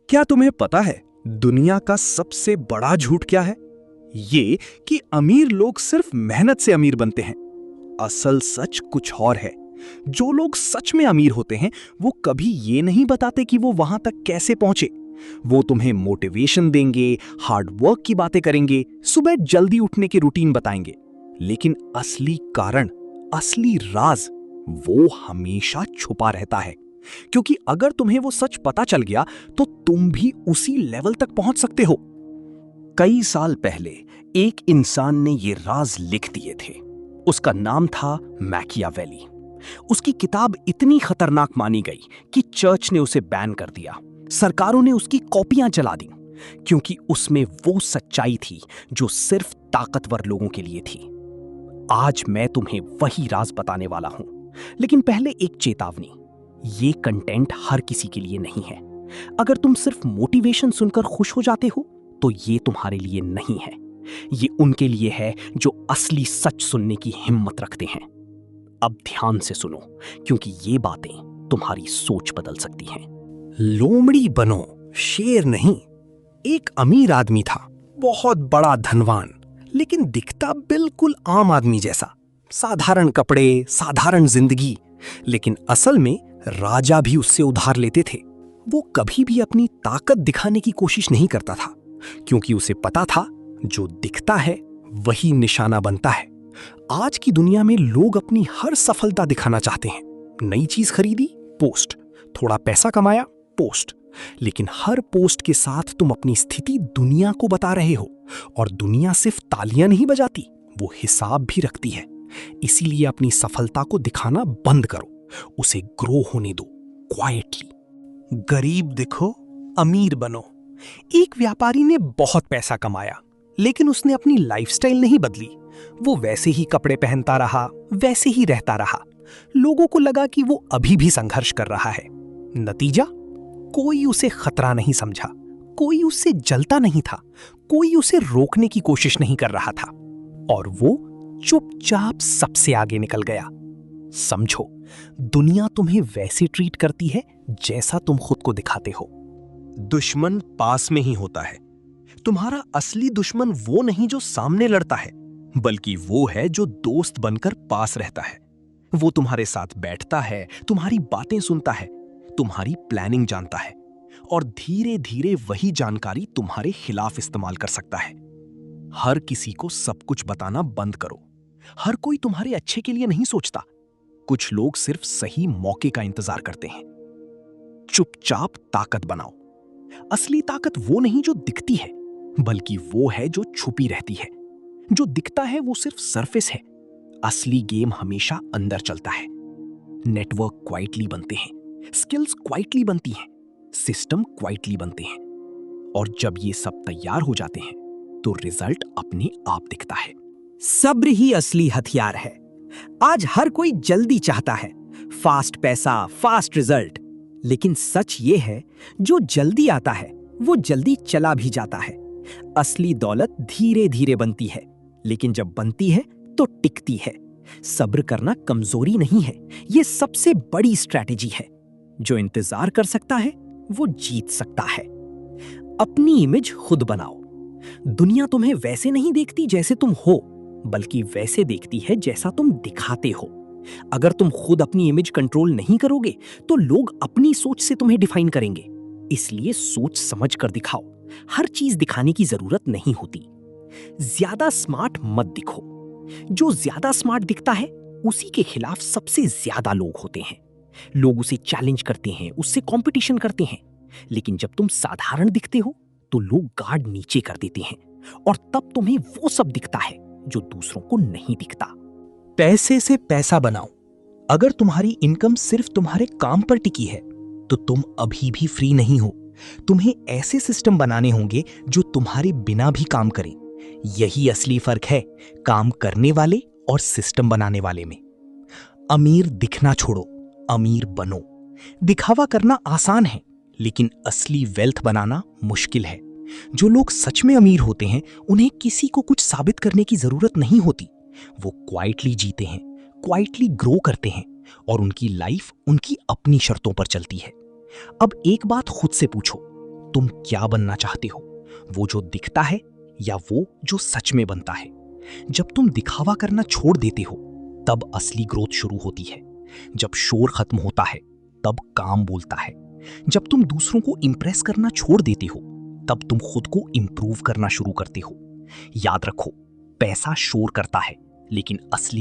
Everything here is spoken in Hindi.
क्या तुम्हें पता है दुनिया का सबसे बड़ा झूठ क्या है? ये कि अमीर लोग सिर्फ मेहनत से अमीर बनते हैं। असल सच कुछ और है। जो लोग सच में अमीर होते हैं वो कभी ये नहीं बताते कि वो वहां तक कैसे पहुंचे। वो तुम्हें मोटिवेशन देंगे, हार्ड वर्क की बातें करेंगे, सुबह जल्दी उठने की रूटीन बताएंगे, लेकिन असली कारण, असली राज वो हमेशा छुपा रहता है। क्योंकि अगर तुम्हें वो सच पता चल गया तो तुम भी उसी लेवल तक पहुंच सकते हो। कई साल पहले एक इंसान ने ये राज लिख दिए थे। उसका नाम था मैकियावेली। उसकी किताब इतनी खतरनाक मानी गई कि चर्च ने उसे बैन कर दिया। सरकारों ने उसकी कॉपियां जला दी, क्योंकि उसमें वो सच्चाई थी जो सिर्फ ताकतवर लोगों के लिए थी। आज मैं तुम्हें वही राज बताने वाला हूं, लेकिन पहले एक चेतावनी। ये कंटेंट हर किसी के लिए नहीं है। अगर तुम सिर्फ मोटिवेशन सुनकर खुश हो जाते हो तो ये तुम्हारे लिए नहीं है। ये उनके लिए है जो असली सच सुनने की हिम्मत रखते हैं। अब ध्यान से सुनो, क्योंकि ये बातें तुम्हारी सोच बदल सकती हैं। लोमड़ी बनो, शेर नहीं। एक अमीर आदमी था, बहुत बड़ा धनवान, लेकिन दिखता बिल्कुल आम आदमी जैसा। साधारण कपड़े, साधारण जिंदगी, लेकिन असल में राजा भी उससे उधार लेते थे। वो कभी भी अपनी ताकत दिखाने की कोशिश नहीं करता था, क्योंकि उसे पता था जो दिखता है वही निशाना बनता है। आज की दुनिया में लोग अपनी हर सफलता दिखाना चाहते हैं। नई चीज खरीदी, पोस्ट। थोड़ा पैसा कमाया, पोस्ट। लेकिन हर पोस्ट के साथ तुम अपनी स्थिति दुनिया को बता रहे हो, और दुनिया सिर्फ तालियां नहीं बजाती, वो हिसाब भी रखती है। इसीलिए अपनी सफलता को दिखाना बंद करो, उसे ग्रो होने दो, क्वाइटली। गरीब दिखो, अमीर बनो। एक व्यापारी ने बहुत पैसा कमाया, लेकिन उसने अपनी लाइफस्टाइल नहीं बदली। वो वैसे ही कपड़े पहनता रहा, वैसे ही रहता रहा। लोगों को लगा कि वो अभी भी संघर्ष कर रहा है। नतीजा, कोई उसे खतरा नहीं समझा, कोई उससे जलता नहीं था, कोई उसे रोकने की कोशिश नहीं कर रहा था, और वो चुपचाप सबसे आगे निकल गया। समझो, दुनिया तुम्हें वैसे ट्रीट करती है जैसा तुम खुद को दिखाते हो। दुश्मन पास में ही होता है। तुम्हारा असली दुश्मन वो नहीं जो सामने लड़ता है, बल्कि वो है जो दोस्त बनकर पास रहता है। वो तुम्हारे साथ बैठता है, तुम्हारी बातें सुनता है, तुम्हारी प्लानिंग जानता है, और धीरे धीरे वही जानकारी तुम्हारे खिलाफ इस्तेमाल कर सकता है। हर किसी को सब कुछ बताना बंद करो। हर कोई तुम्हारे अच्छे के लिए नहीं सोचता। कुछ लोग सिर्फ सही मौके का इंतजार करते हैं। चुपचाप ताकत बनाओ। असली ताकत वो नहीं जो दिखती है, बल्कि वो है जो छुपी रहती है। जो दिखता है वो सिर्फ सरफेस है। असली गेम हमेशा अंदर चलता है। नेटवर्क क्वाइटली बनते हैं, स्किल्स क्वाइटली बनती हैं, सिस्टम क्वाइटली बनते हैं, और जब ये सब तैयार हो जाते हैं तो रिजल्ट अपने आप दिखता है। सब्र ही असली हथियार है। आज हर कोई जल्दी चाहता है, फास्ट पैसा, फास्ट रिजल्ट। लेकिन सच ये है, जो जल्दी आता है वो जल्दी चला भी जाता है। असली दौलत धीरे धीरे बनती है, लेकिन जब बनती है तो टिकती है। सब्र करना कमजोरी नहीं है, ये सबसे बड़ी स्ट्रैटेजी है। जो इंतजार कर सकता है वो जीत सकता है। अपनी इमेज खुद बनाओ। दुनिया तुम्हें वैसे नहीं देखती जैसे तुम हो, बल्कि वैसे देखती है जैसा तुम दिखाते हो। अगर तुम खुद अपनी इमेज कंट्रोल नहीं करोगे तो लोग अपनी सोच से तुम्हें डिफाइन करेंगे। इसलिए सोच समझ कर दिखाओ। हर चीज दिखाने की जरूरत नहीं होती। ज्यादा स्मार्ट मत दिखो। जो ज्यादा स्मार्ट दिखता है उसी के खिलाफ सबसे ज्यादा लोग होते हैं। लोग उसे चैलेंज करते हैं, उससे कंपटीशन करते हैं। लेकिन जब तुम साधारण दिखते हो तो लोग गार्ड नीचे कर देते हैं, और तब तुम्हें वो सब दिखता है जो दूसरों को नहीं दिखता। पैसे से पैसा बनाओ। अगर तुम्हारी इनकम सिर्फ तुम्हारे काम पर टिकी है तो तुम अभी भी फ्री नहीं हो। तुम्हें ऐसे सिस्टम बनाने होंगे जो तुम्हारे बिना भी काम करें। यही असली फर्क है काम करने वाले और सिस्टम बनाने वाले में। अमीर दिखना छोड़ो, अमीर बनो। दिखावा करना आसान है, लेकिन असली वेल्थ बनाना मुश्किल है। जो लोग सच में अमीर होते हैं उन्हें किसी को कुछ साबित करने की जरूरत नहीं होती। वो क्वाइटली जीते हैं, क्वाइटली ग्रो करते हैं, और उनकी लाइफ उनकी अपनी शर्तों पर चलती है। अब एक बात खुद से पूछो, तुम क्या बनना चाहते हो, वो जो दिखता है या वो जो सच में बनता है? जब तुम दिखावा करना छोड़ देते हो तब असली ग्रोथ शुरू होती है। जब शोर खत्म होता है तब काम बोलता है। जब तुम दूसरों को इंप्रेस करना छोड़ देते हो तब तुम खुद को इंप्रूव करना शुरू करते हो। याद रखो, पैसा शोर करता है लेकिन असली